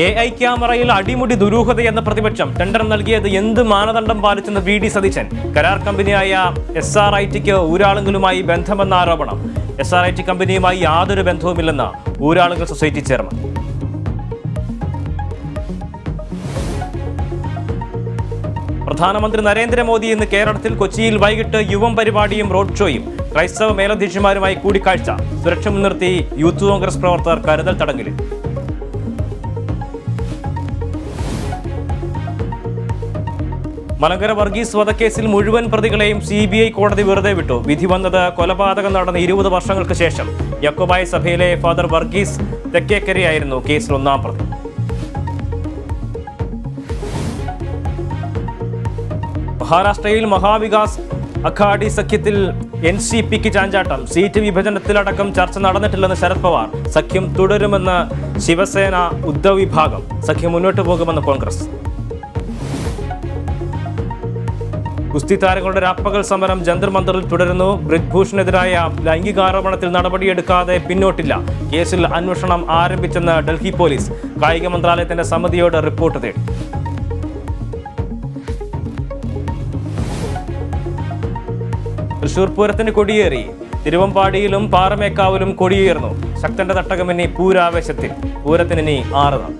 AI ക്യാമറയിൽ അടിമുടി ദുരൂഹതയെന്ന പ്രതിപക്ഷം. ടെൻഡർ നൽകിയത് എന്ത് മാനദണ്ഡം പാലിച്ചെന്ന് VD സതീശൻ. കരാർ കമ്പനിയായ SRITക്ക് ഊരാളുകളുമായി ബന്ധമെന്ന ആരോപണം. SRIT കമ്പനിയുമായി യാതൊരു ബന്ധവുമില്ലെന്ന് ഊരാളുകൾ സൊസൈറ്റി ചെയർമാൻ. പ്രധാനമന്ത്രി നരേന്ദ്രമോദി ഇന്ന് കേരളത്തിൽ. കൊച്ചിയിൽ വൈകിട്ട് യുവം പരിപാടിയും റോഡ് ഷോയും. ക്രൈസ്തവ മേലധ്യക്ഷന്മാരുമായി കൂടിക്കാഴ്ച. സുരക്ഷ മുൻനിർത്തി യൂത്ത് കോൺഗ്രസ് പ്രവർത്തകർ കരുതൽ തടങ്കലിൽ. മലങ്കര വർഗീസ് വധക്കേസിൽ മുഴുവൻ പ്രതികളെയും CBI കോടതി വെറുതെ വിട്ടു. വിധി വന്നത് കൊലപാതകം നടന്ന 20 വർഷങ്ങൾക്ക് ശേഷം. യാക്കോബായ സഭയിലെ ഫാദർ വർഗീസ് തെക്കേക്കരയായിരുന്നു കേസിൽ ഒന്നാം പ്രതി. മഹാരാഷ്ട്രയിൽ മഹാവികാസ് അഘാഡി സഖ്യത്തിൽ NCPക്ക് ചാഞ്ചാട്ടം. സീറ്റ് വിഭജനത്തിലടക്കം ചർച്ച നടന്നിട്ടില്ലെന്ന് ശരത് പവാർ. സഖ്യം തുടരുമെന്ന് ശിവസേന ഉദ്ധവ് വിഭാഗം. സഖ്യം മുന്നോട്ട് പോകുമെന്ന് കോൺഗ്രസ്. ഗുസ്തി താരങ്ങളുടെ രാപ്പകൽ സമരം ജന്തർ മന്ദറിൽ തുടരുന്നു. ബ്രിജ്ഭൂഷണെതിരായ ലൈംഗികാരോപണത്തിൽ നടപടിയെടുക്കാതെ പിന്നോട്ടില്ല. കേസിൽ അന്വേഷണം ആരംഭിച്ചെന്ന് ഡൽഹി പോലീസ്. കായിക മന്ത്രാലയത്തിന്റെ സമിതിയോട് റിപ്പോർട്ട് തേടി. തൃശൂർ പൂരത്തിന് കൊടിയേറി. തിരുവമ്പാടിയിലും പാറമേക്കാവിലും കൊടിയേറുന്നു. ശക്തന്റെ തട്ടകമിനി പൂരാവേശത്തിൽ. പൂരത്തിന് ഇനി 6 നാൾ.